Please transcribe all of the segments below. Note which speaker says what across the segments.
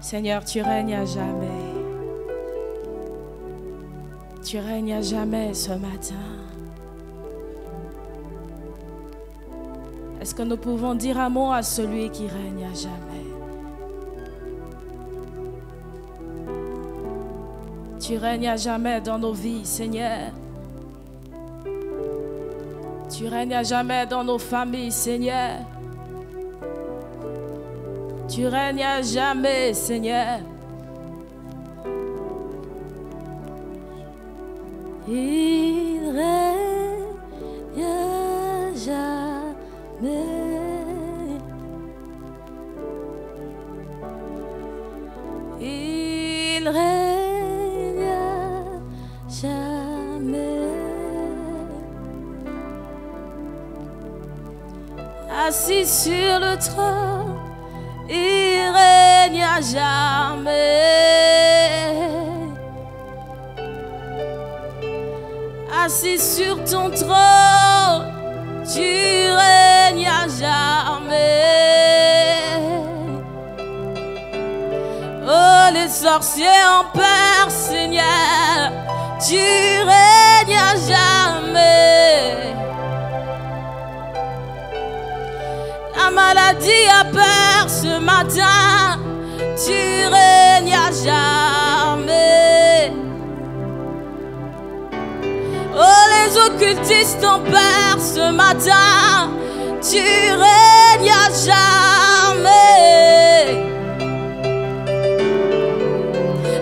Speaker 1: Seigneur, tu règnes à jamais. Tu règnes à jamais ce matin. Est-ce que nous pouvons dire un mot à celui qui règne à jamais? Tu règnes à jamais dans nos vies, Seigneur. Tu règnes à jamais dans nos familles, Seigneur. Tu règnes à jamais, Seigneur. Il règne à jamais. Il règne à jamais. Assis sur le trône, il règne à jamais. Assis sur ton trône, tu règnes à jamais. Oh, les sorciers en peur, Seigneur, tu règnes à jamais. La maladie a peur ce matin, tu règnes à jamais. Oh, les occultistes ont peur ce matin, tu règnes à jamais.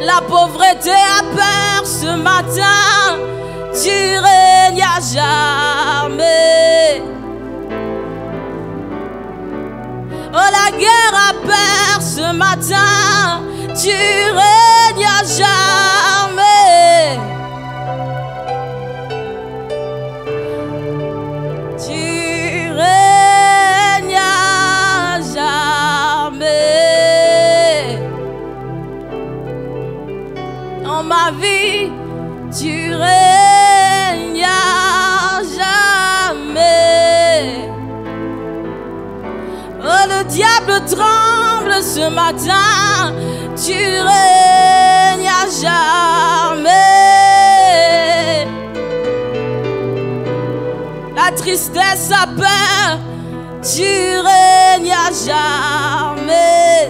Speaker 1: La pauvreté a peur ce matin, tu règnes à jamais. Oh, la guerre a peur ce matin, tu règnes à jamais. Tu règnes à jamais. Dans ma vie, tu règnes à jamais. Oh, le diable tremble ce matin, tu règnes à jamais. La tristesse a peur, tu règnes à jamais.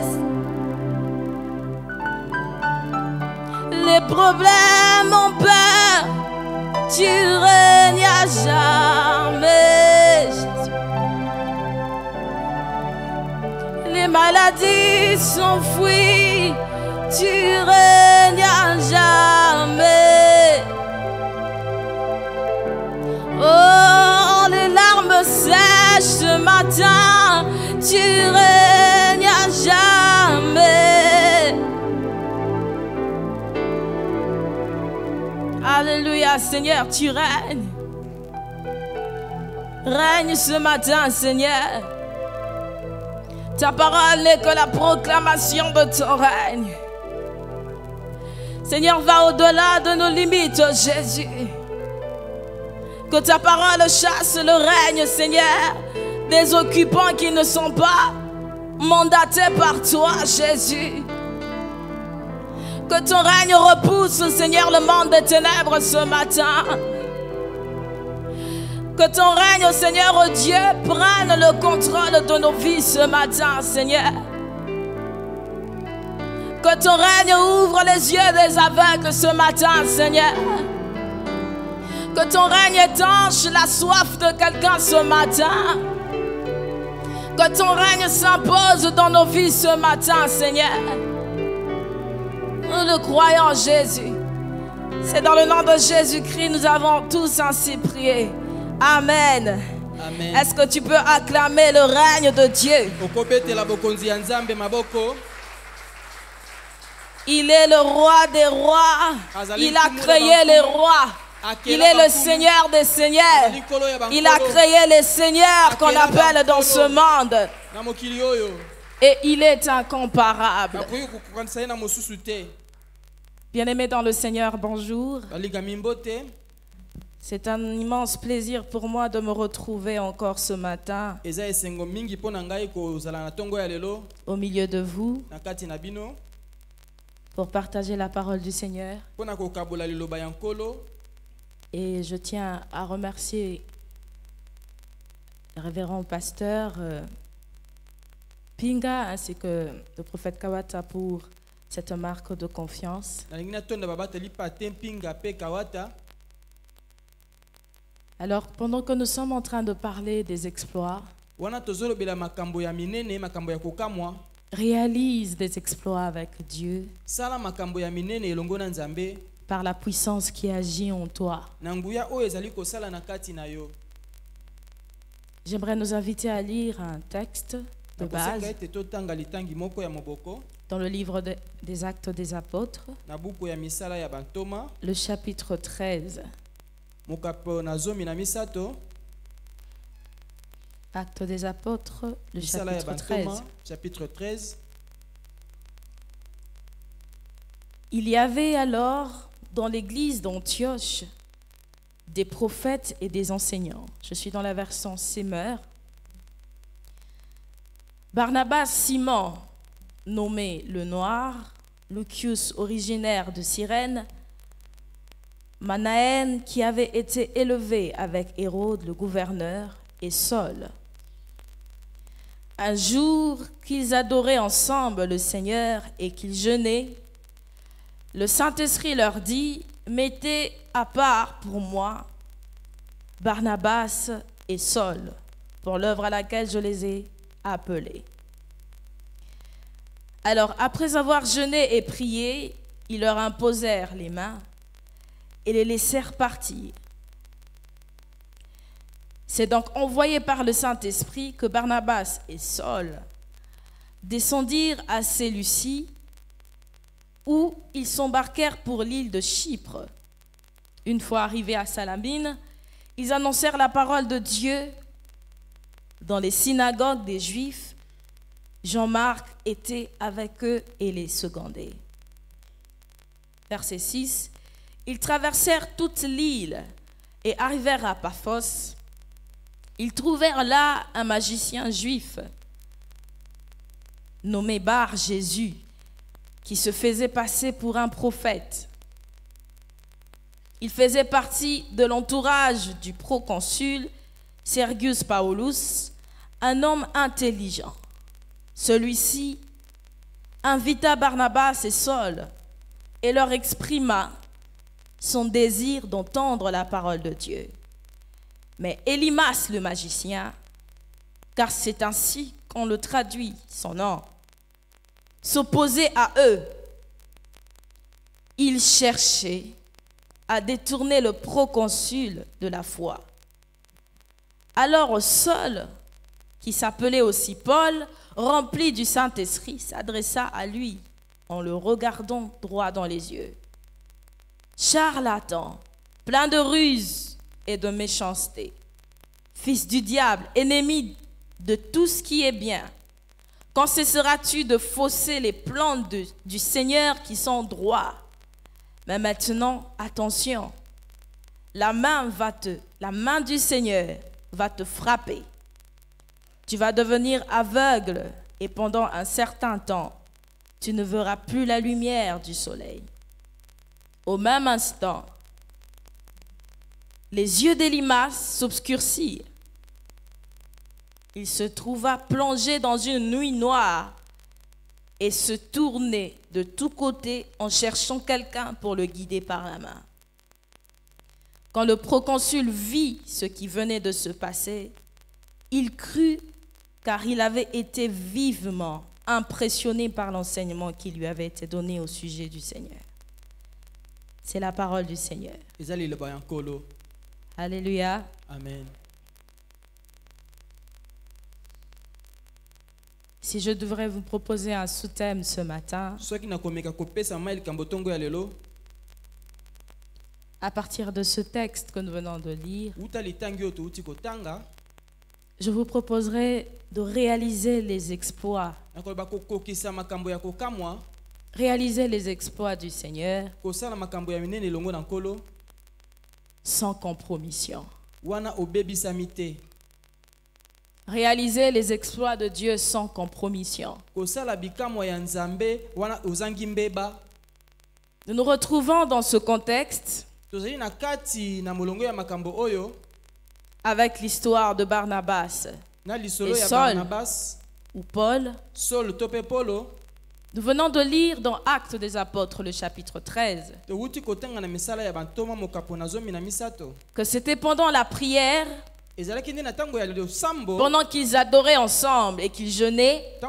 Speaker 1: Les problèmes ont peur, tu règnes à jamais. Les maladies s'enfuient, tu règnes à jamais. Oh, les larmes sèchent ce matin, tu règnes à jamais. Alléluia, Seigneur, tu règnes. Règne ce matin, Seigneur. Ta parole n'est que la proclamation de ton règne. Seigneur, va au-delà de nos limites, Jésus. Que ta parole chasse le règne, Seigneur, des occupants qui ne sont pas mandatés par toi, Jésus. Que ton règne repousse, Seigneur, le monde des ténèbres ce matin. Que ton règne, Seigneur, oh Dieu, prenne le contrôle de nos vies ce matin, Seigneur. Que ton règne ouvre les yeux des aveugles ce matin, Seigneur. Que ton règne étanche la soif de quelqu'un ce matin. Que ton règne s'impose dans nos vies ce matin, Seigneur. Nous le croyons, Jésus. C'est dans le nom de Jésus-Christ nous avons tous ainsi prié. Amen.
Speaker 2: Amen.
Speaker 1: Est-ce que tu peux acclamer le règne de Dieu? Il est le roi des rois. Il a créé les rois. Il est le Seigneur des seigneurs. Il a créé les seigneurs qu'on appelle dans ce monde. Et il est incomparable. Bien-aimés dans le Seigneur, bonjour. C'est un immense plaisir pour moi de me retrouver encore ce matin au milieu de vous. pour partager la parole du Seigneur. Et je tiens à remercier le révérend pasteur Pinga ainsi que le prophète Kawata pour cette marque de confiance. Alors, pendant que nous sommes en train de parler des exploits, réalise des exploits avec Dieu par la puissance qui agit en toi. J'aimerais nous inviter à lire un texte de base dans le livre des Actes des Apôtres, le chapitre 13. Actes des Apôtres, le chapitre 13. Il y avait alors dans l'église d'Antioche des prophètes et des enseignants. Je suis dans la version Semeur. Barnabas, Simon, nommé le Noir, Lucius, originaire de Cyrène, Manaën, qui avait été élevé avec Hérode le gouverneur, et Saul. Un jour qu'ils adoraient ensemble le Seigneur et qu'ils jeûnaient, le Saint-Esprit leur dit: mettez à part pour moi Barnabas et Saul pour l'œuvre à laquelle je les ai appelés. Alors, après avoir jeûné et prié, ils leur imposèrent les mains et les laissèrent partir. C'est donc envoyé par le Saint-Esprit que Barnabas et Saul descendirent à Séleucie, où ils s'embarquèrent pour l'île de Chypre. Une fois arrivés à Salamine, ils annoncèrent la parole de Dieu dans les synagogues des Juifs. Jean-Marc était avec eux et les secondait. Verset 6. Ils traversèrent toute l'île et arrivèrent à Paphos. Ils trouvèrent là un magicien juif nommé Bar-Jésus, qui se faisait passer pour un prophète. Il faisait partie de l'entourage du proconsul Sergius Paulus, un homme intelligent. Celui-ci invita Barnabas et Saul et leur exprima son désir d'entendre la parole de Dieu. Mais Élymas le magicien, car c'est ainsi qu'on le traduit son nom, s'opposait à eux. Il cherchait à détourner le proconsul de la foi. Alors Saul, qui s'appelait aussi Paul, rempli du Saint-Esprit, s'adressa à lui en le regardant droit dans les yeux. Charlatan, plein de ruses et de méchanceté, fils du diable, ennemi de tout ce qui est bien, quand cesseras-tu de fausser les plans du Seigneur qui sont droits? Mais maintenant, attention, la main du Seigneur va te frapper. Tu vas devenir aveugle et pendant un certain temps, tu ne verras plus la lumière du soleil. Au même instant, les yeux d'Élymas s'obscurcirent. Il se trouva plongé dans une nuit noire et se tournait de tous côtés en cherchant quelqu'un pour le guider par la main. Quand le proconsul vit ce qui venait de se passer, il crut, car il avait été vivement impressionné par l'enseignement qui lui avait été donné au sujet du Seigneur. C'est la parole du Seigneur. Alléluia.
Speaker 2: Amen.
Speaker 1: Si je devrais vous proposer un sous-thème ce matin, à partir de ce texte que nous venons de lire, je vous proposerai de réaliser les exploits. Réaliser les exploits du Seigneur sans compromission. Réaliser les exploits de Dieu sans compromission. Nous nous retrouvons dans ce contexte avec l'histoire de Barnabas et Saul ou Paul. Nous venons de lire dans Actes des Apôtres, le chapitre 13, que c'était pendant la prière, pendant qu'ils adoraient ensemble et qu'ils jeûnaient,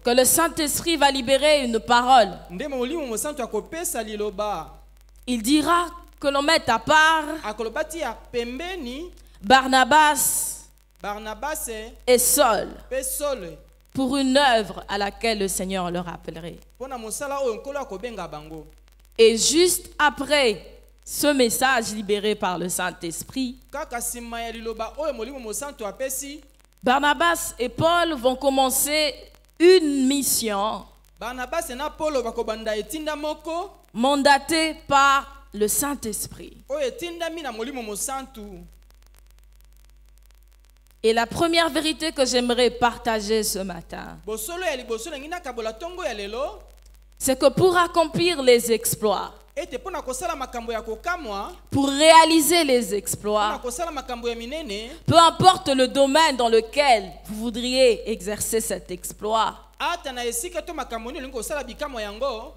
Speaker 1: que le Saint-Esprit va libérer une parole. Il dira que l'on mette à part Barnabas et Saul pour une œuvre à laquelle le Seigneur leur appellerait. Et juste après ce message libéré par le Saint-Esprit, Barnabas et Paul vont commencer une mission mandatée par le Saint-Esprit. Et la première vérité que j'aimerais partager ce matin, c'est que pour accomplir les exploits, pour réaliser les exploits, peu importe le domaine dans lequel vous voudriez exercer cet exploit,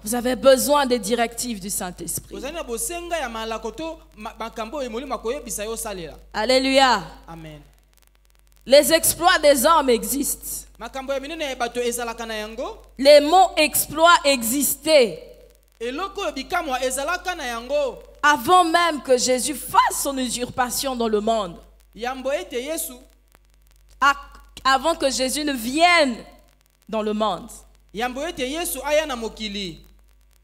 Speaker 1: vous avez besoin des directives du Saint-Esprit. Alléluia.
Speaker 2: Amen.
Speaker 1: Les exploits des hommes existent. Les mots exploits existaient avant même que Jésus fasse son usurpation dans le monde. Avant que Jésus ne vienne dans le monde.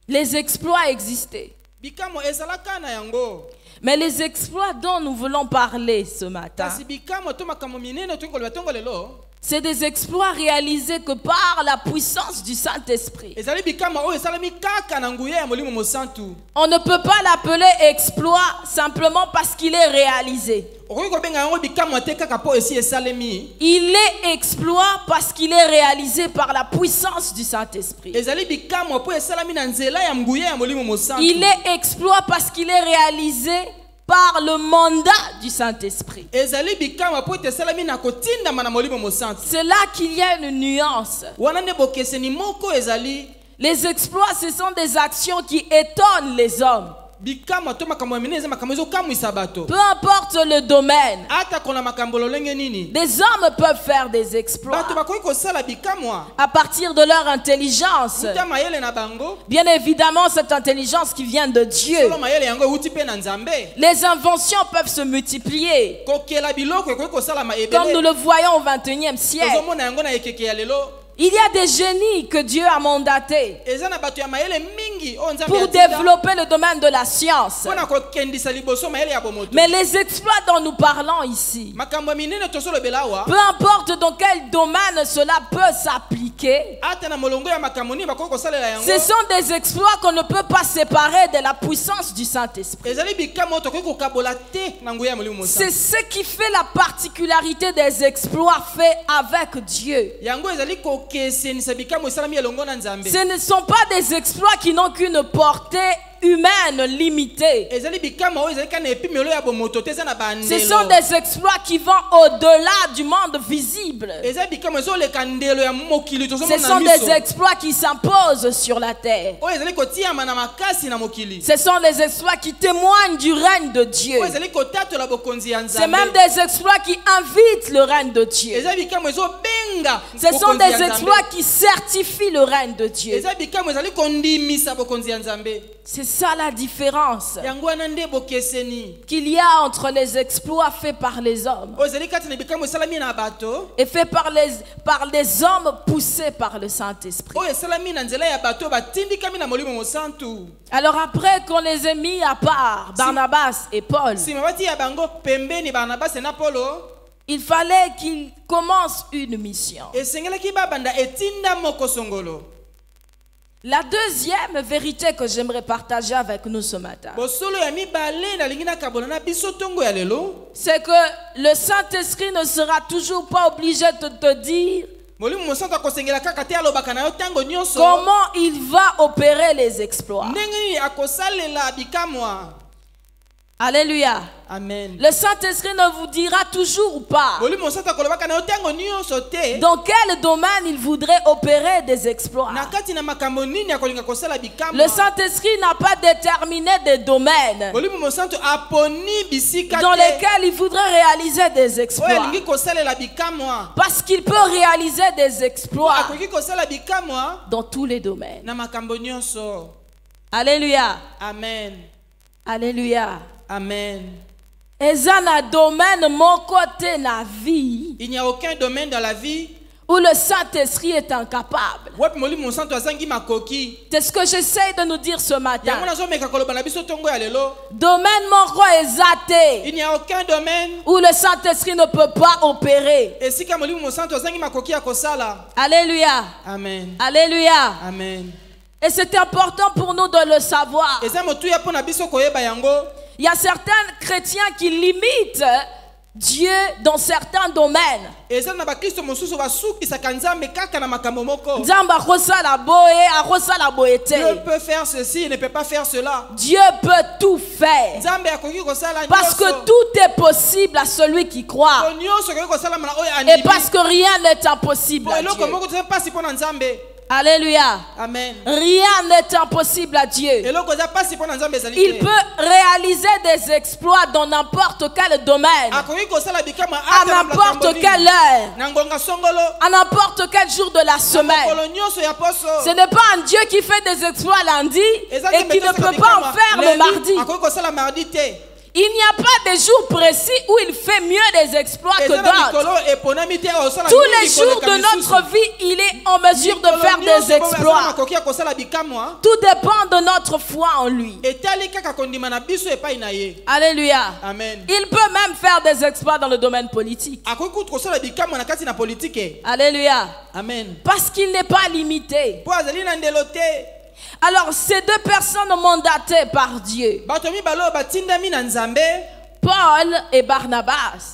Speaker 1: Les exploits existaient. Mais les exploits dont nous voulons parler ce matin, c'est des exploits réalisés que par la puissance du Saint-Esprit. On ne peut pas l'appeler exploit simplement parce qu'il est réalisé. Il est exploit parce qu'il est réalisé par la puissance du Saint-Esprit. Il est exploit parce qu'il est réalisé par le mandat du Saint-Esprit. C'est là qu'il y a une nuance. Les exploits, ce sont des actions qui étonnent les hommes. Peu importe le domaine, des hommes peuvent faire des exploits à partir de leur intelligence. Bien évidemment, cette intelligence qui vient de Dieu. Les inventions peuvent se multiplier, comme nous le voyons au XXIe siècle. Il y a des génies que Dieu a mandatés pour développer le domaine de la science. Mais les exploits dont nous parlons ici, peu importe dans quel domaine cela peut s'appliquer, ce sont des exploits qu'on ne peut pas séparer de la puissance du Saint-Esprit. C'est ce qui fait la particularité des exploits faits avec Dieu. Ce ne sont pas des exploits qui n'ont qu'une portée humaine limitée. Ce sont des exploits qui vont au-delà du monde visible. Ce sont des exploits qui s'imposent sur la terre. Ce sont des exploits qui témoignent du règne de Dieu. C'est même des exploits qui invitent le règne de Dieu. Ce sont des exploits qui certifient le règne de Dieu. C'est ça la différence qu'il y a entre les exploits faits par les hommes et faits par les hommes poussés par le Saint-Esprit. Alors après qu'on les ait mis à part, Barnabas et Paul, il fallait qu'ils commencent une mission. La deuxième vérité que j'aimerais partager avec nous ce matin, c'est que le Saint-Esprit ne sera toujours pas obligé de te dire Comment il va opérer les exploits. Alléluia.
Speaker 2: Amen.
Speaker 1: Le Saint-Esprit ne vous dira toujours pas dans quel domaine il voudrait opérer des exploits. Le Saint-Esprit n'a pas déterminé des domaines dans lesquels il voudrait réaliser des exploits. Parce qu'il peut réaliser des exploits dans tous les domaines. Alléluia.
Speaker 2: Amen.
Speaker 1: Alléluia.
Speaker 2: Amen.
Speaker 1: Il
Speaker 2: n'y a aucun domaine dans la vie
Speaker 1: où le Saint-Esprit est incapable. C'est ce que j'essaie de nous dire ce matin. Domaine
Speaker 2: il n'y a aucun domaine
Speaker 1: où le Saint-Esprit ne peut pas opérer. Alléluia.
Speaker 2: Amen.
Speaker 1: Alléluia.
Speaker 2: Amen.
Speaker 1: Et c'est important pour nous de le savoir. Il y a certains chrétiens qui limitent Dieu dans certains domaines. Dieu
Speaker 2: peut faire ceci, il ne peut pas faire cela.
Speaker 1: Dieu peut tout faire. Parce que tout est possible à celui qui croit. Et parce que rien n'est impossible à Dieu. Alléluia.
Speaker 2: Amen.
Speaker 1: Rien n'est impossible à Dieu. Il peut réaliser des exploits dans n'importe quel domaine, à n'importe quelle heure, à n'importe quel jour de la semaine. Ce n'est pas un Dieu qui fait des exploits lundi et qui ne peut pas en faire le mardi. Il n'y a pas de jours précis où il fait mieux des exploits que d'autres. Tous les jours de notre vie, il est en mesure de faire des exploits. Tout dépend de notre foi en lui. Alléluia.
Speaker 2: Amen.
Speaker 1: Il peut même faire des exploits dans le domaine politique. Alléluia.
Speaker 2: Amen.
Speaker 1: Parce qu'il n'est pas limité. Alors, ces deux personnes mandatées par Dieu, Paul et Barnabas,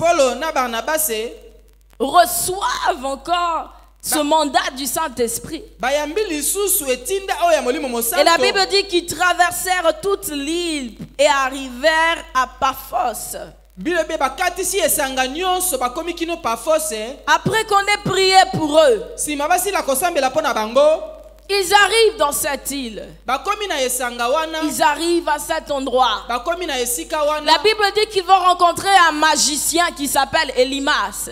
Speaker 1: reçoivent encore ce mandat du Saint-Esprit. Et la Bible dit qu'ils traversèrent toute l'île et arrivèrent à Paphos. Après qu'on ait prié pour eux, ils arrivent dans cette île. Ils arrivent à cet endroit. La Bible dit qu'ils vont rencontrer un magicien qui s'appelle Elimas.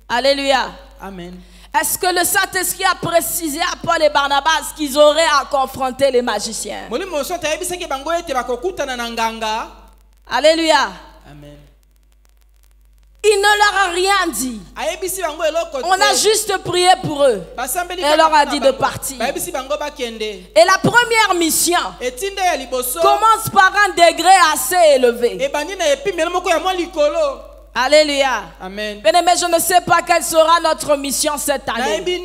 Speaker 1: Alléluia.
Speaker 2: Amen.
Speaker 1: Est-ce que le Saint-Esprit a précisé à Paul et Barnabas qu'ils auraient à confronter les magiciens? Alléluia.
Speaker 2: Amen.
Speaker 1: Il ne leur a rien dit. On a juste prié pour eux. Et leur a dit de partir. Et la première mission commence par un degré assez élevé. Alléluia.
Speaker 2: Amen.
Speaker 1: Bien-aimé, je ne sais pas quelle sera notre mission cette année. Mais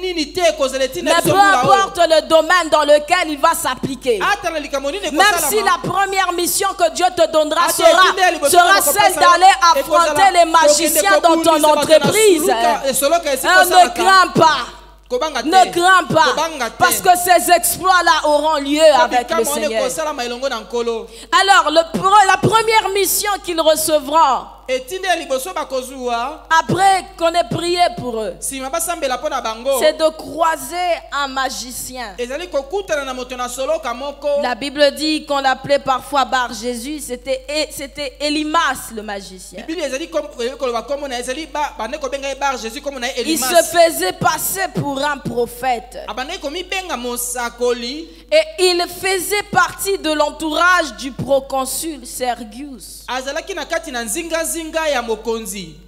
Speaker 1: peu importe le domaine dans lequel il va s'appliquer. Même si la première mission que Dieu te donnera sera celle d'aller affronter les magiciens dans ton entreprise. Ne crains pas. Ne crains pas, parce que ces exploits-là auront lieu avec le Seigneur. Alors, la première mission qu'ils recevront, après qu'on ait prié pour eux, c'est de croiser un magicien. La Bible dit qu'on l'appelait parfois Bar Jésus, c'était Elimas le magicien. Il se faisait passer pour un prophète. Et il faisait partie de l'entourage du proconsul Sergius.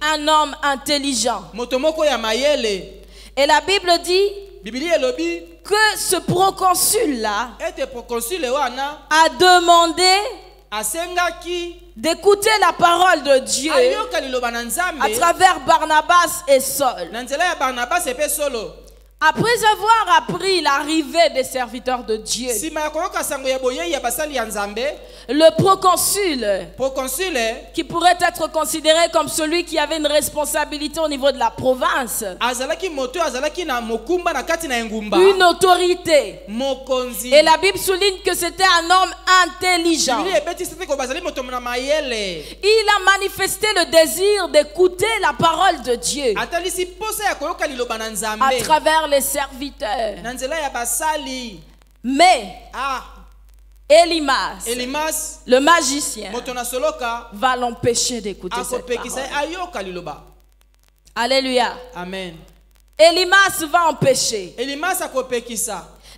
Speaker 1: Un homme intelligent. Et la Bible dit que ce proconsul-là a demandé d'écouter la parole de Dieu à travers Barnabas et Saul. Après avoir appris l'arrivée des serviteurs de Dieu, le proconsul, qui pourrait être considéré comme celui qui avait une responsabilité au niveau de la province, une autorité, et la Bible souligne que c'était un homme intelligent. Il a manifesté le désir d'écouter la parole de Dieu à travers les serviteurs. Mais Elimas, le magicien, va l'empêcher d'écouter cette parole. Alléluia.
Speaker 2: Amen.
Speaker 1: Elimas va empêcher.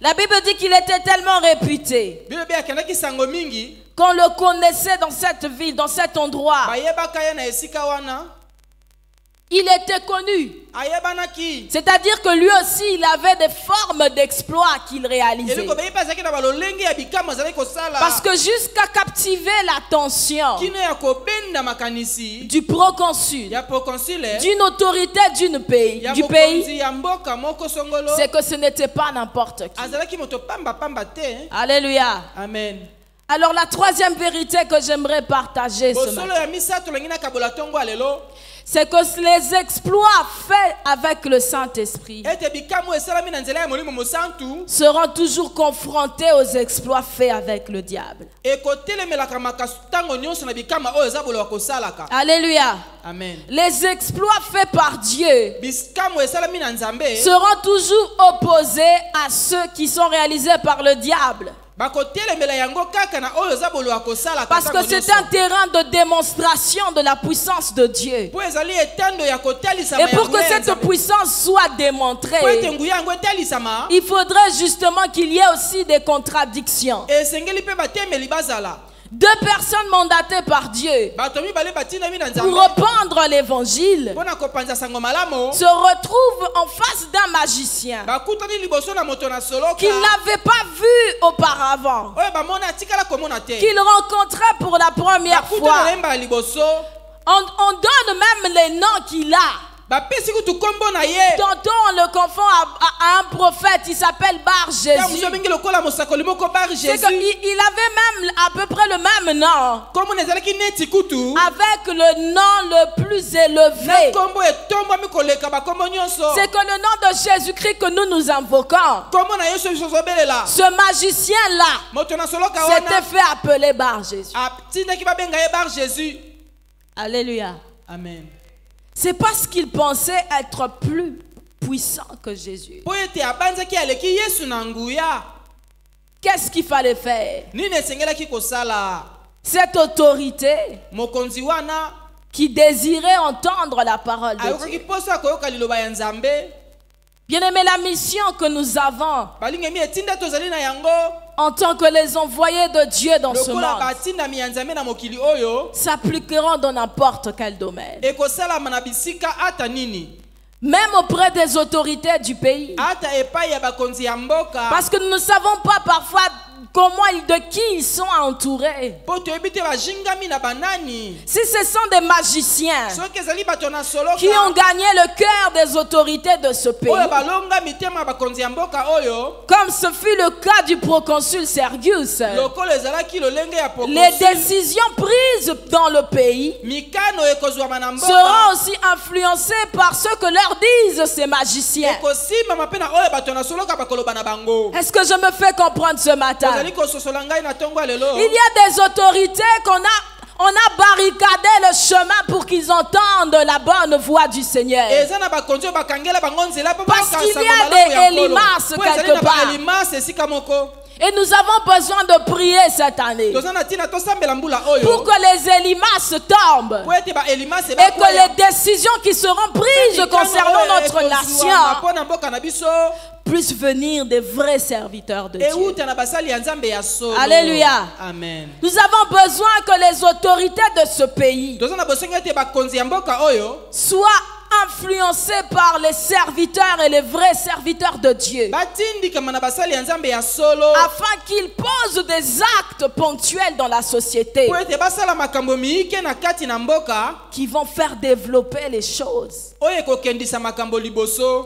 Speaker 1: La Bible dit qu'il était tellement réputé qu'on le connaissait dans cette ville, dans cet endroit. Il était connu. C'est-à-dire que lui aussi, il avait des formes d'exploits qu'il réalisait. Parce que jusqu'à captiver l'attention du proconsul, d'une autorité du pays, c'est que ce n'était pas n'importe qui. Alléluia.
Speaker 2: Amen.
Speaker 1: Alors la troisième vérité que j'aimerais partager ce matin, c'est que les exploits faits avec le Saint-Esprit seront toujours confrontés aux exploits faits avec le diable. Alléluia.
Speaker 2: Amen.
Speaker 1: Les exploits faits par Dieu seront toujours opposés à ceux qui sont réalisés par le diable. Parce que c'est un terrain de démonstration de la puissance de Dieu. Et pour que cette puissance soit démontrée, il faudrait justement qu'il y ait aussi des contradictions. Deux personnes mandatées par Dieu pour répandre l'évangile se retrouvent en face d'un magicien qu'ils n'avaient pas vu auparavant, qu'ils rencontraient pour la première fois. On donne même les noms qu'il a. Tantôt on le confond à un prophète, il s'appelle Bar Jésus. Il avait même à peu près le même nom, avec le nom le plus élevé. C'est que le nom de Jésus-Christ que nous invoquons, ce magicien-là s'était fait appeler Bar Jésus. Alléluia.
Speaker 2: Amen.
Speaker 1: C'est parce qu'il pensait être plus puissant que Jésus. Qu'est-ce qu'il fallait faire? Cette autorité qui désirait entendre la parole de Dieu. Bien-aimé, la mission que nous avons en tant que les envoyés de Dieu dans ce monde s'appliqueront dans n'importe quel domaine. Même auprès des autorités du pays. Parce que nous ne savons pas parfois comment de qui ils sont entourés. Si ce sont des magiciens qui ont gagné le cœur des autorités de ce pays, comme ce fut le cas du proconsul Sergius, les décisions prises dans le pays seront aussi influencées par ce que leur disent ces magiciens. Est-ce que je me fais comprendre ce matin? Il y a des autorités on a barricadé le chemin pour qu'ils entendent la bonne voix du Seigneur. Parce qu'il y a des Elimas quelque part. Et nous avons besoin de prier cette année pour que les Elimas tombent et que les décisions qui seront prises concernant notre nation puissent venir des vrais serviteurs de Dieu. Alléluia.
Speaker 2: Amen.
Speaker 1: Nous avons besoin que les autorités de ce pays soient influencés par les serviteurs et les vrais serviteurs de Dieu. Afin qu'ils posent des actes ponctuels dans la société qui vont faire développer les choses.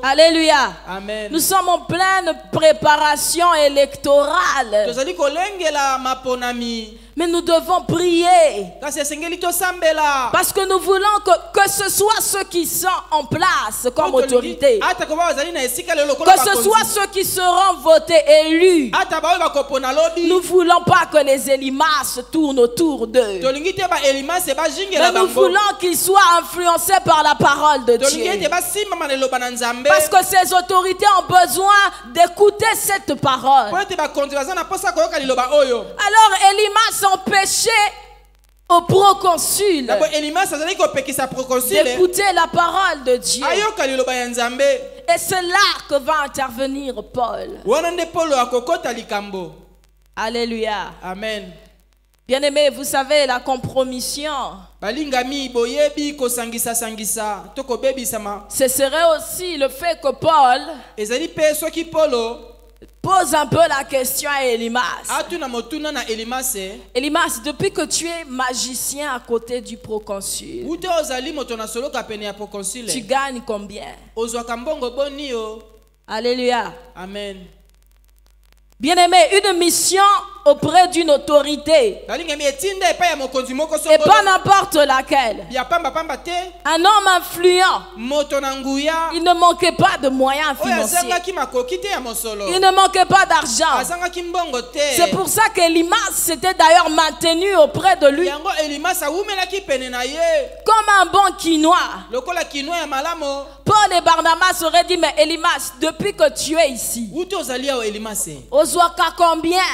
Speaker 1: Alléluia.
Speaker 2: Amen.
Speaker 1: Nous sommes en pleine préparation électorale. Mais nous devons prier. Parce que nous voulons que ce soit ceux qui sont en place comme autorité. Que ce soit ceux qui seront votés élus. Nous ne voulons pas que les Elimas tournent autour d'eux. Mais nous voulons qu'ils soient influencés par la parole de Dieu. Parce que ces autorités ont besoin d'écouter cette parole. Alors Elimas empêché au proconsul d'écouter la parole de Dieu. Et c'est là que va intervenir Paul. Alléluia.
Speaker 2: Amen.
Speaker 1: Bien-aimés, vous savez, la compromission, ce serait aussi le fait que Paul pose un peu la question à Elimas. Elimas, depuis que tu es magicien à côté du proconsul, tu gagnes combien? Alléluia.
Speaker 2: Amen.
Speaker 1: Bien-aimé, une mission auprès d'une autorité, et pas n'importe laquelle. Un homme influent, il ne manquait pas de moyens financiers, il ne manquait pas d'argent. C'est pour ça qu'Elimas s'était d'ailleurs maintenu auprès de lui comme un bon quinois. Paul et Barnabas auraient dit, mais Elimas, depuis que tu es ici,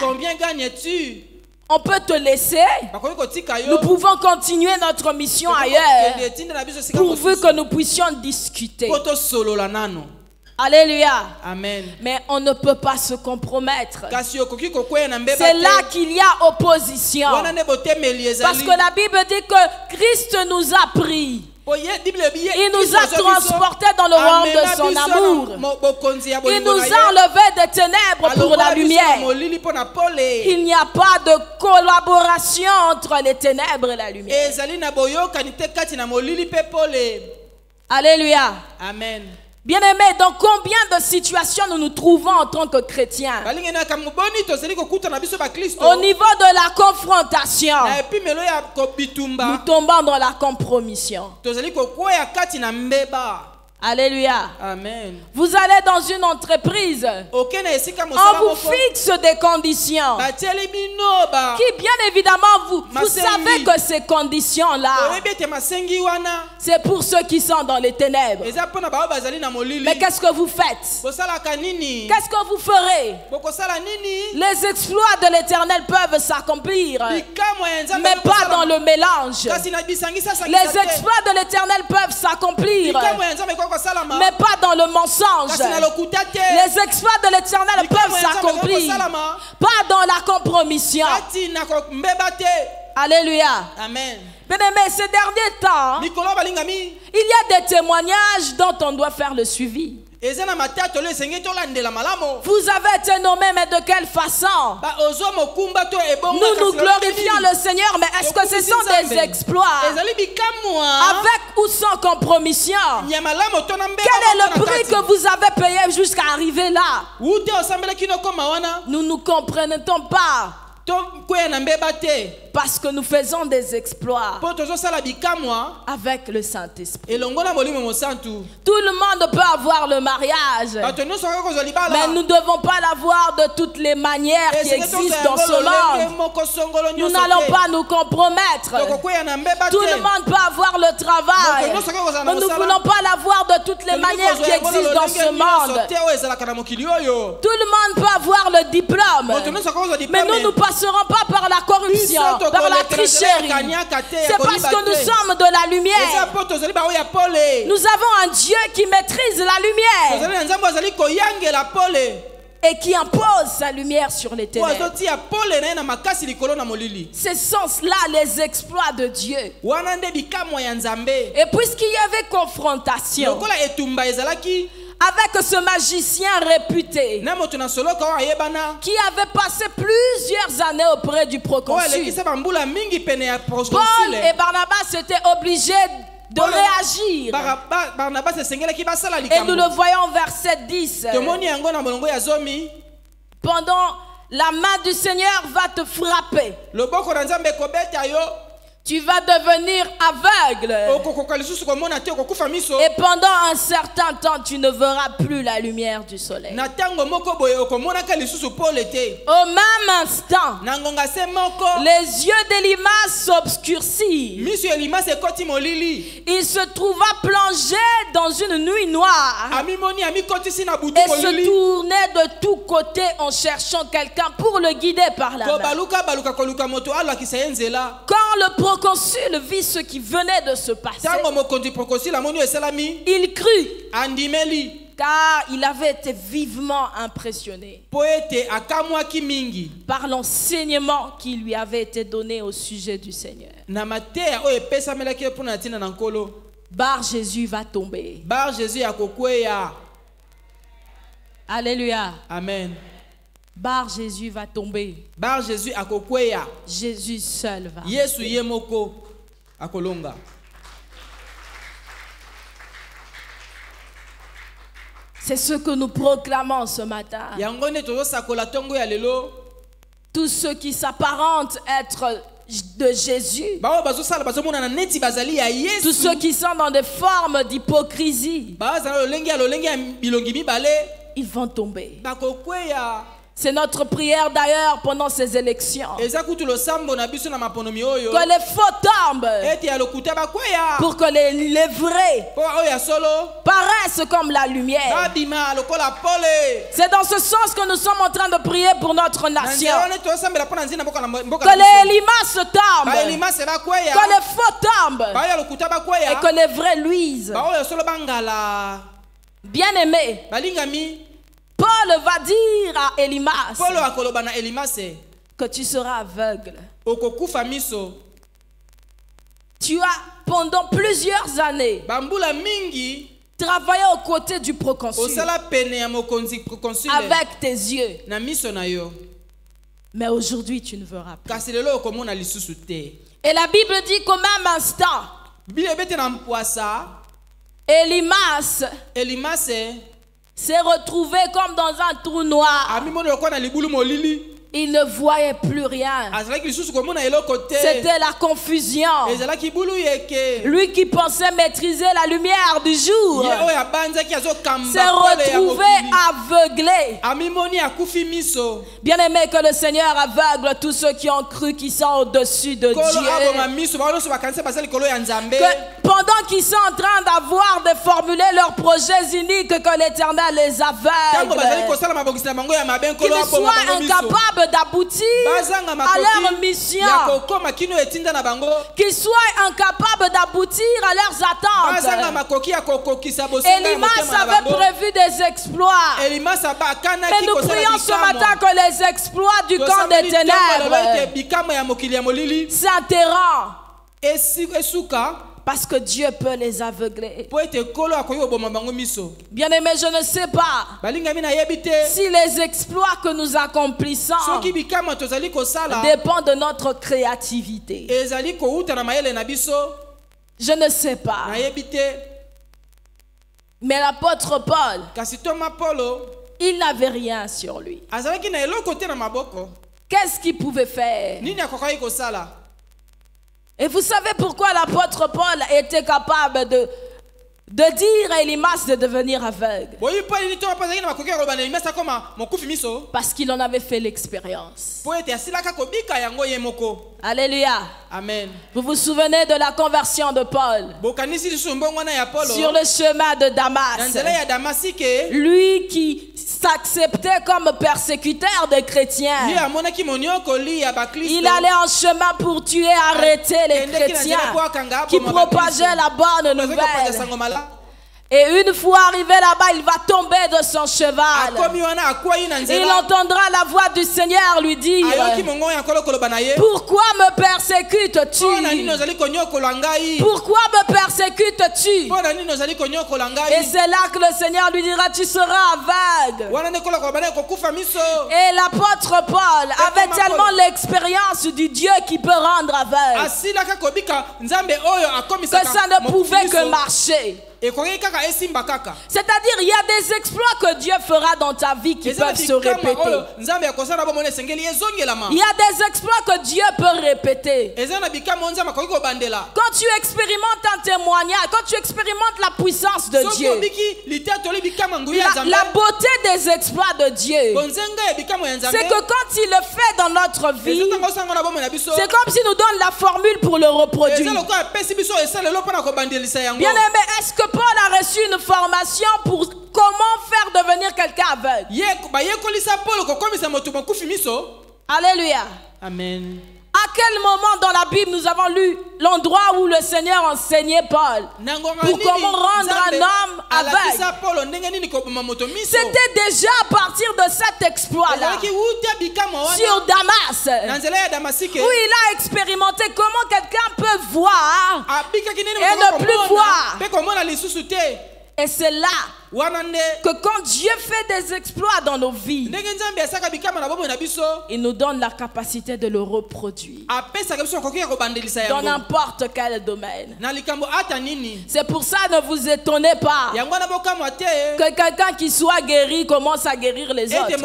Speaker 1: combien
Speaker 2: gagnes-tu?
Speaker 1: On peut te laisser. Nous pouvons continuer notre mission ailleurs, pourvu que nous puissions discuter. Alléluia.
Speaker 2: Amen.
Speaker 1: Mais on ne peut pas se compromettre. C'est là qu'il y a opposition. Parce que la Bible dit que Christ nous a pris. Il nous a transportés dans le royaume de son amour. Il nous a enlevés des ténèbres pour la lumière. Il n'y a pas de collaboration entre les ténèbres et la lumière. Alléluia.
Speaker 2: Amen.
Speaker 1: Bien-aimés, dans combien de situations nous nous trouvons en tant que chrétiens? Au niveau de la confrontation, nous tombons dans la compromission. Alléluia.
Speaker 2: Amen.
Speaker 1: Vous allez dans une entreprise, on vous fixe des conditions qui, bien évidemment, vous savez que ces conditions-là, c'est pour ceux qui sont dans les ténèbres. Mais qu'est-ce que vous faites? Qu'est-ce que vous ferez? Les exploits de l'Éternel peuvent s'accomplir, mais pas dans le mélange. Les exploits de l'Éternel peuvent s'accomplir, mais pas dans le mensonge. Les exploits de l'Éternel peuvent s'accomplir, pas dans la compromission. Alléluia.
Speaker 2: Amen.
Speaker 1: Bien-aimés, ces derniers temps, il y a des témoignages dont on doit faire le suivi. Vous avez été nommé, mais de quelle façon? Nous nous glorifions le Seigneur, mais est-ce que ce sont des exploits avec ou sans compromission? Quel est le prix que vous avez payé jusqu'à arriver là? Nous ne comprenons pas. Parce que nous faisons des exploits avec le Saint-Esprit. Tout le monde peut avoir le mariage, mais nous ne devons pas l'avoir de toutes les manières qui existent dans ce monde. Nous n'allons pas nous compromettre. Tout le monde peut avoir le travail, mais nous ne voulons pas l'avoir de toutes les manières qui existent dans ce monde. Tout le monde peut avoir le diplôme, mais nous ne passerons pas par la corruption, par la tricherie. C'est parce que nous sommes de la lumière. Nous avons un Dieu qui maîtrise la lumière. et qui impose sa lumière sur les ténèbres. Ce sont là les exploits de Dieu. Et puisqu'il y avait confrontation avec ce magicien réputé qui avait passé plusieurs années auprès du proconsul, Paul et Barnabas étaient obligés de réagir. Et nous le voyons au verset 10. Pendant la main du Seigneur va te frapper. Tu vas devenir aveugle. Et pendant un certain temps, tu ne verras plus la lumière du soleil. Au même instant, les yeux d'Elimas s'obscurcirent. Il se trouva plongé dans une nuit noire et se tournait de tous côtés en cherchant quelqu'un pour le guider par la main. Quand le proconsul vit ce qui venait de se passer, il crut, car il avait été vivement impressionné par l'enseignement qui lui avait été donné au sujet du Seigneur. Bar Jésus va tomber. Alléluia.
Speaker 2: Amen.
Speaker 1: Bar Jésus va tomber.
Speaker 2: Bar Jésus akokweya.
Speaker 1: Jésus seul va.
Speaker 2: Yesu yemoko akolonga.
Speaker 1: C'est ce que nous proclamons ce matin. Tous ceux qui s'apparentent être de Jésus, tous ceux qui sont dans des formes d'hypocrisie, ils vont tomber. C'est notre prière d'ailleurs pendant ces élections. Que les faux tombent pour que les vrais paraissent comme la lumière. C'est dans ce sens que nous sommes en train de prier pour notre nation. Que les Elimas tombent, que les faux tombent et que les vrais luisent. Bien-aimés, Paul va dire à Elimas que tu seras aveugle. Tu as pendant plusieurs années travaillé aux côtés du proconsul avec tes yeux. Mais aujourd'hui tu ne verras plus. Et la Bible dit qu'au même instant, Elimas s'est retrouvé comme dans un trou noir. Il ne voyait plus rien. C'était la confusion. Lui qui pensait maîtriser la lumière du jour s'est retrouvé aveuglé. Bien aimé, que le Seigneur aveugle tous ceux qui ont cru qu'ils sont au-dessus de Dieu. Que pendant qu'ils sont en train d'avoir de formuler leurs projets uniques, que l'Éternel les aveugle. Qu'ils soient incapables d'aboutir à leur mission, qu'ils soient incapables d'aboutir à leurs attentes. Elimas avait prévu des exploits, mais nous prions ce matin que les exploits du camp des ténèbres s'interrompent. Parce que Dieu peut les aveugler. Bien aimé, je ne sais pas si les exploits que nous accomplissons dépendent de notre créativité. Je ne sais pas. Mais l'apôtre Paul, il n'avait rien sur lui. Qu'est-ce qu'il pouvait faire? Et vous savez pourquoi l'apôtre Paul était capable de dire à Elimas de devenir aveugle? Parce qu'il en avait fait l'expérience. Alléluia.
Speaker 2: Amen.
Speaker 1: Vous vous souvenez de la conversion de Paul sur le chemin de Damas? Lui qui s'acceptait comme persécuteur des chrétiens, il allait en chemin pour tuer, arrêter les chrétiens qui propageaient la bonne nouvelle. Et une fois arrivé là-bas, il va tomber de son cheval. Il entendra la voix du Seigneur lui dire: pourquoi me persécutes-tu? Pourquoi me persécutes-tu? Et c'est là que le Seigneur lui dira: tu seras aveugle. Et l'apôtre Paul avait tellement l'expérience du Dieu qui peut rendre aveugle que ça ne pouvait que marcher. C'est-à-dire, il y a des exploits que Dieu fera dans ta vie qui peuvent se répéter. Il y a des exploits que Dieu peut répéter. Quand tu expérimentes un témoignage, quand tu expérimentes la puissance de Dieu, la beauté des exploits de Dieu, c'est que quand il le fait dans notre vie, c'est comme s'il nous donne la formule pour le reproduire. Bien aimé, est-ce que Paul a reçu une formation pour comment faire devenir quelqu'un aveugle? Alléluia.
Speaker 2: Amen.
Speaker 1: À quel moment dans la Bible nous avons lu l'endroit où le Seigneur enseignait Paul pour comment rendre un homme aveugle? C'était déjà à partir de cet exploit-là sur Damas, où il a expérimenté comment quelqu'un peut voir et ne plus voir. Et c'est là que quand Dieu fait des exploits dans nos vies, il nous donne la capacité de le reproduire dans n'importe quel domaine. C'est pour ça, ne vous étonnez pas que quelqu'un qui soit guéri commence à guérir les autres. Ne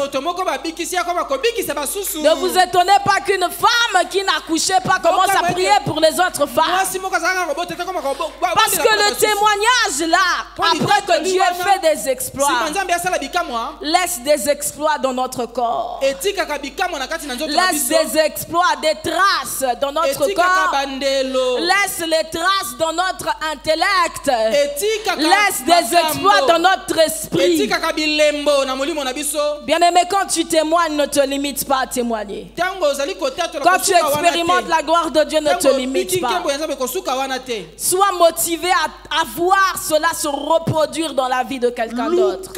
Speaker 1: vous étonnez pas qu'une femme qui n'accouchait pas commence à prier pour les autres femmes. Parce que le témoignage là, après que Dieu fait des exploits, laisse des exploits dans notre corps, laisse des exploits, des traces dans notre corps, laisse les traces dans notre intellect, laisse des exploits dans notre esprit. Bien aimé, quand tu témoignes, ne te limite pas à témoigner. Quand tu expérimentes la gloire de Dieu, ne te limite pas. Sois motivé à voir cela se reproduire dans la vie de quelqu'un d'autre.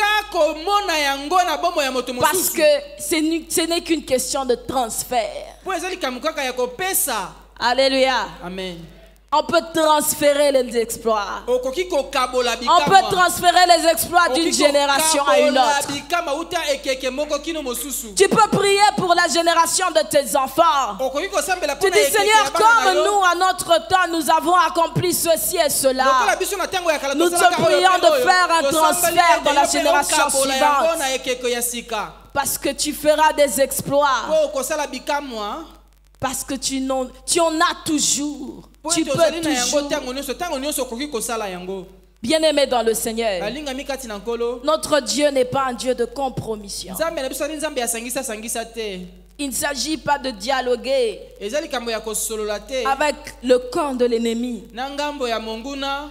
Speaker 1: Parce que ce n'est qu'une question de transfert. Alléluia.
Speaker 2: Amen.
Speaker 1: On peut transférer les exploits. On peut transférer les exploits d'une génération à une autre. Tu peux prier pour la génération de tes enfants. Tu dis: Seigneur, comme nous, à notre temps, nous avons accompli ceci et cela, nous te prions de faire un transfert dans la génération suivante. Parce que tu feras des exploits. Parce que tu en as toujours. Tu peux toujours. Bien-aimé dans le Seigneur, notre Dieu n'est pas un Dieu de compromission. Il ne s'agit pas de dialoguer avec le camp de l'ennemi.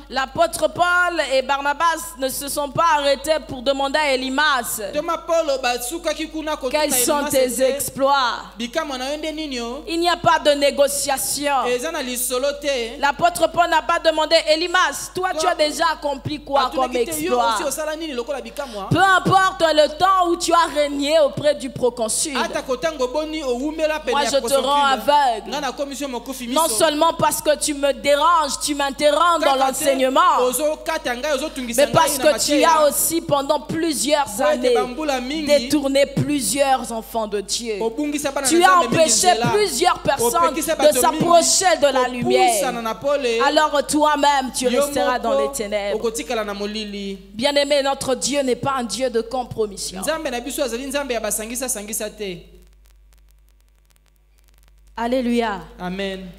Speaker 1: L'apôtre Paul et Barnabas ne se sont pas arrêtés pour demander à Elimas: quels sont tes exploits? Il n'y a pas de négociation. L'apôtre Paul n'a pas demandé: Elimas, toi tu as déjà accompli quoi comme exploit? Peu importe le temps où tu as régné auprès du proconsul, moi je te rends aveugle. Non seulement parce que tu me déranges, tu m'interromps dans l'enseignement, mais parce que tu as aussi pendant plusieurs années détourné plusieurs enfants de Dieu. Tu as empêché plusieurs personnes de s'approcher de la lumière. Alors toi-même tu resteras dans les ténèbres. Bien-aimé, notre Dieu n'est pas un Dieu de compromission. Alléluia.
Speaker 2: Amen.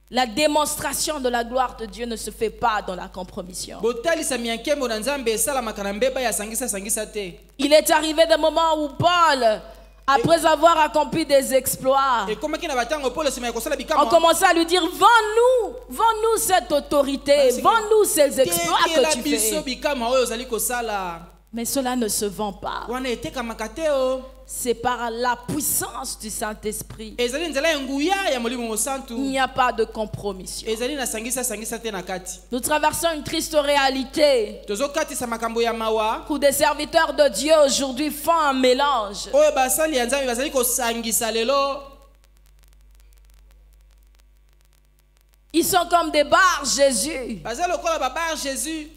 Speaker 1: La démonstration de la gloire de Dieu ne se fait pas dans la compromission. Il est arrivé des moments où Paul, après avoir accompli des exploits, on commençait à lui dire: vends-nous cette autorité, vends-nous ces exploits que tu fais. Mais cela ne se vend pas.
Speaker 2: wana etekamaka te o.
Speaker 1: C'est par la puissance du Saint-Esprit.
Speaker 2: ezali nzela ya nguya ya molimo mosantu.
Speaker 1: Il n'y a pas de compromission.
Speaker 2: ezali na sangisa te na kati.
Speaker 1: Nous traversons une triste réalité
Speaker 2: tozokatisa makambo ya mawa
Speaker 1: où des serviteurs de Dieu aujourd'hui font un mélange.
Speaker 2: oyo basali ya nzambe bazali kosangisa lelo.
Speaker 1: Ils sont comme des barres Jésus.
Speaker 2: bazali lokola babar Jésus.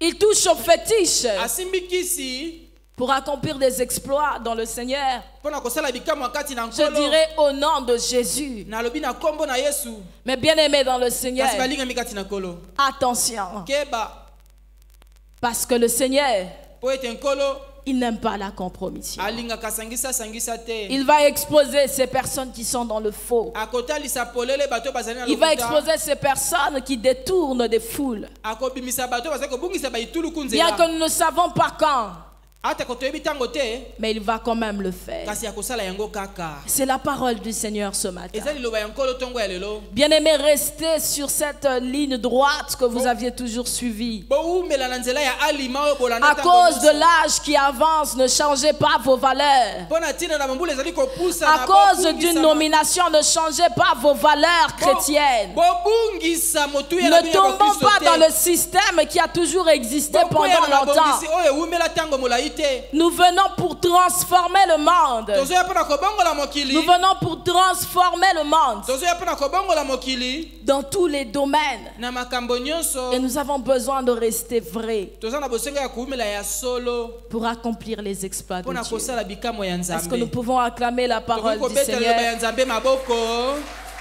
Speaker 1: Ils touchent au fétiche
Speaker 2: asimbi kisi
Speaker 1: pour accomplir des exploits dans le Seigneur.
Speaker 2: mpona kosala bikamwa kati na
Speaker 1: Je
Speaker 2: nkolo.
Speaker 1: dirais au nom de Jésus.
Speaker 2: nalobi na kombo na Yesu.
Speaker 1: Mais bien aimé dans le Seigneur,
Speaker 2: kasi balingami kati na nkolo.
Speaker 1: attention.
Speaker 2: keba
Speaker 1: Parce que le Seigneur,
Speaker 2: po ete nkolo
Speaker 1: il n'aime pas la compromission.
Speaker 2: alingaka sangisa te.
Speaker 1: Il va exposer ces personnes qui sont dans le faux.
Speaker 2: akotalisa polele bato bazali na
Speaker 1: Il va
Speaker 2: lokuta.
Speaker 1: exposer ces personnes qui détournent des foules.
Speaker 2: akobimisa bato bazali kobungisa baituluku
Speaker 1: Bien
Speaker 2: nzela.
Speaker 1: que nous ne savons pas quand,
Speaker 2: ata kotoyebi ntango te.
Speaker 1: mais il va quand même le faire.
Speaker 2: kasi akosala yango kaka.
Speaker 1: C'est la parole du Seigneur ce matin.
Speaker 2: eza liloba ya nkolo ntongo ya lelo.
Speaker 1: Bien-aimés, restez sur cette ligne droite que vous aviez toujours suivie.
Speaker 2: bowumela na nzela ya alima oyo bolanda
Speaker 1: À
Speaker 2: ntango
Speaker 1: cause de
Speaker 2: nyonso.
Speaker 1: l'âge qui avance, ne changez pas vos valeurs.
Speaker 2: mpo na ntina na bambula ezali kopusa
Speaker 1: À
Speaker 2: na
Speaker 1: cause
Speaker 2: bobungisa
Speaker 1: d'une
Speaker 2: ma-
Speaker 1: nomination, ne changez pas vos valeurs chrétiennes.
Speaker 2: bobungisa motuya na
Speaker 1: Ne
Speaker 2: bino ya
Speaker 1: tombons
Speaker 2: bakristo
Speaker 1: pas
Speaker 2: te.
Speaker 1: dans le système qui a toujours existé
Speaker 2: Bokwea
Speaker 1: pendant
Speaker 2: na
Speaker 1: longtemps.
Speaker 2: babongisi oyo ewumela ntango molai te.
Speaker 1: Nous venons pour transformer le monde.
Speaker 2: tozoya mpo na kobongola
Speaker 1: Nous
Speaker 2: mokili.
Speaker 1: venons pour transformer le monde
Speaker 2: tozoya mpo na kobongola mokili
Speaker 1: dans tous les domaines.
Speaker 2: na makambo nyonso.
Speaker 1: Et nous avons besoin de rester vrais
Speaker 2: toza na bosengo ya kuumela ya solo
Speaker 1: pour accomplir les exploits de
Speaker 2: mpo na
Speaker 1: Dieu.
Speaker 2: kosala bikamwa ya
Speaker 1: Est-ce que nous
Speaker 2: nzambe.
Speaker 1: pouvons acclamer la parole
Speaker 2: tokoki
Speaker 1: du
Speaker 2: kobetela liloba
Speaker 1: Seigneur?
Speaker 2: ya nzambe maboko.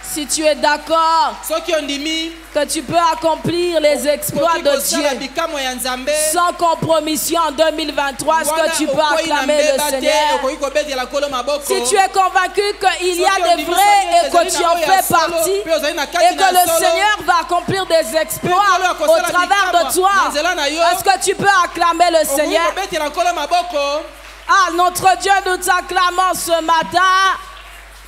Speaker 1: Si tu es d'accord
Speaker 2: soki ondimi
Speaker 1: que tu peux accomplir les exploits
Speaker 2: koki
Speaker 1: de
Speaker 2: kosala
Speaker 1: Dieu
Speaker 2: bikamwa ya nzambe.
Speaker 1: sans compromission en 2023, est-ce que tu peux acclamer le Seigneur?
Speaker 2: okoki kobetela nkolo maboko.
Speaker 1: Si tu es convaincu qu'il y a des vrais et que tu en fais partie et que le Seigneur va accomplir des exploits au travers de toi, est-ce que tu peux acclamer le
Speaker 2: okoki
Speaker 1: Seigneur?
Speaker 2: kobetela nkolo maboko.
Speaker 1: Ah, notre Dieu, nous t'acclamons ce matin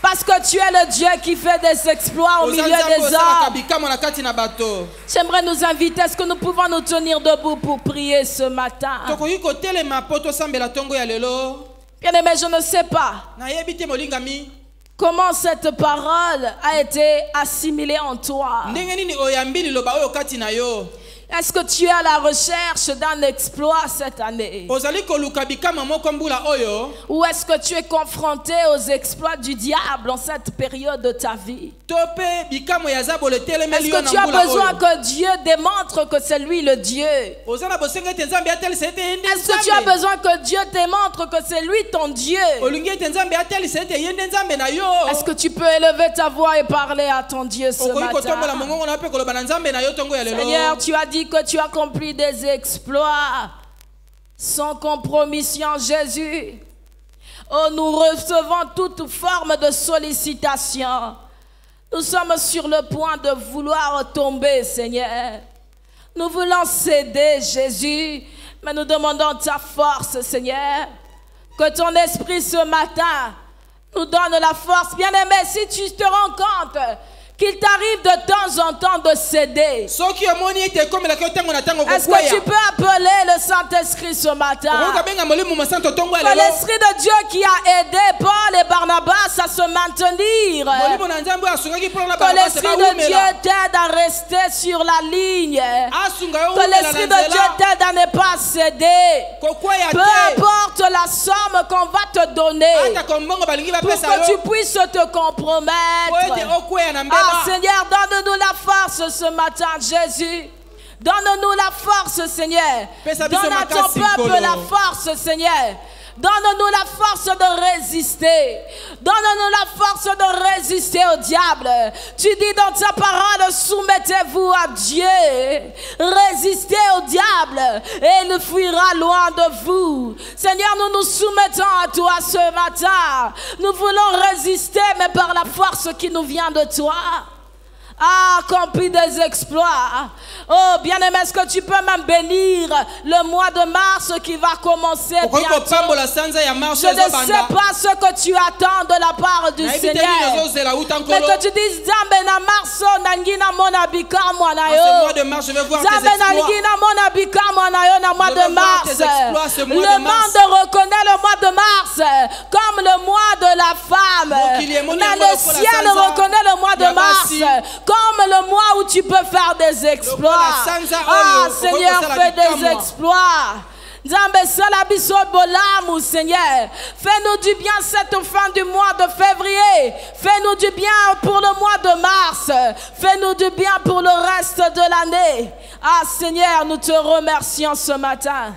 Speaker 1: parce que tu es le Dieu qui fait des exploits au milieu des hommes.
Speaker 2: bikamwa na kati na bato.
Speaker 1: J'aimerais nous inviter, est-ce que nous pouvons nous tenir debout pour prier ce matin?
Speaker 2: tokoki kotelema mpo tosambela ntongo ya lelo.
Speaker 1: Bien-aimé, je ne sais pas
Speaker 2: nayebi te molingami
Speaker 1: comment cette parole a été assimilée en toi.
Speaker 2: ndenge nini oyambi liloba oyo kati na yo.
Speaker 1: Est-ce que tu es à la recherche d'un exploit cette année?
Speaker 2: ozali koluka bikamwa moko mbula oyo.
Speaker 1: Ou est-ce que tu es confronté aux exploits du diable en cette période de ta vie?
Speaker 2: to mpe bikamwa ya zabolo etelemeli
Speaker 1: Est-ce
Speaker 2: yo
Speaker 1: que
Speaker 2: na
Speaker 1: tu as
Speaker 2: mbula
Speaker 1: besoin
Speaker 2: oyo.
Speaker 1: que Dieu démontre que c'est lui le Dieu?
Speaker 2: oza na bosengo ete nzambe atelisa ete ye nde
Speaker 1: Est-ce que tu as
Speaker 2: nzambe.
Speaker 1: besoin que Dieu démontre que c'est lui ton Dieu?
Speaker 2: olingi ete nzambe atelisa ete ye nde nzambe na yo.
Speaker 1: Est-ce que tu peux élever ta voix et parler à ton Dieu ce
Speaker 2: okoki kotombola
Speaker 1: matin?
Speaker 2: mongongo na mpe koloba na nzambe na yo ntongo ya lelo.
Speaker 1: Seigneur, tu as dit que tu accomplis des exploits sans compromission, Jésus. Oh, nous recevons toute forme de sollicitation. Nous sommes sur le point de vouloir tomber, Seigneur. Nous voulons céder, Jésus, mais nous demandons ta force, Seigneur. Que ton esprit ce matin nous donne la force. Bien-aimé, si tu te rends compte qu'il t'arrive de temps en temps de céder,
Speaker 2: soki omoni ete ekomelaka yo ntango na ntango
Speaker 1: est-ce que
Speaker 2: kokweya.
Speaker 1: tu peux appeler le Saint-Esprit ce matin?
Speaker 2: okoki kobenga molimo mosantu ntongo ya
Speaker 1: Que
Speaker 2: lelo.
Speaker 1: l'Esprit de Dieu qui a aidé Paul et Barnabas à se maintenir,
Speaker 2: molimo na nzambe oyo asungaki mpo na
Speaker 1: que
Speaker 2: barabase
Speaker 1: l'Esprit de Dieu
Speaker 2: baumela.
Speaker 1: t'aide à rester sur la ligne,
Speaker 2: asunga yo
Speaker 1: que
Speaker 2: umela
Speaker 1: l'Esprit
Speaker 2: na
Speaker 1: de Dieu
Speaker 2: nzela.
Speaker 1: t'aide à ne pas céder.
Speaker 2: kokweya
Speaker 1: Peu
Speaker 2: te.
Speaker 1: importe la somme qu'on va te donner,
Speaker 2: ata kombongo balingi
Speaker 1: pour
Speaker 2: bapesa
Speaker 1: que tu
Speaker 2: yo.
Speaker 1: puisses te
Speaker 2: po ete
Speaker 1: compromettre.
Speaker 2: okweya na
Speaker 1: Ah
Speaker 2: mbeba.
Speaker 1: Seigneur, donne-nous la force ce matin, Jésus. Donne-nous la force, Seigneur.
Speaker 2: Pesa biso
Speaker 1: Donne à ton
Speaker 2: makasi
Speaker 1: peuple
Speaker 2: nkolo.
Speaker 1: la force, Seigneur. Donne-nous la force de résister. Donne-nous la force de résister au diable. Tu dis dans ta parole, soumettez-vous à Dieu. Résistez au diable et il fuira loin de vous. Seigneur, nous nous soumettons à toi ce matin. Nous voulons résister, mais par la force qui nous vient de toi. a accompli des exploits. Oh, bien-aimé, est-ce que tu peux même bénir le mois de mars qui va commencer bientôt? Je ne sais pas ce que tu attends de la part du Seigneur. Mais que tu dises, Zambe na marso nangina mona bikamwa na yo. Zambe nangina mona bikamwa na yo na mois de mars. Le monde reconnaît le mois de mars comme le mois de la femme. Mais le ciel reconnaît le mois de mars comme le mois où tu peux faire des exploits. Ah, Seigneur, fais des exploits. Seigneur, fais-nous du bien cette fin du mois de février. Fais-nous du bien pour le mois de mars. Fais-nous du bien pour le reste de l'année. Ah, Seigneur, nous te remercions ce matin.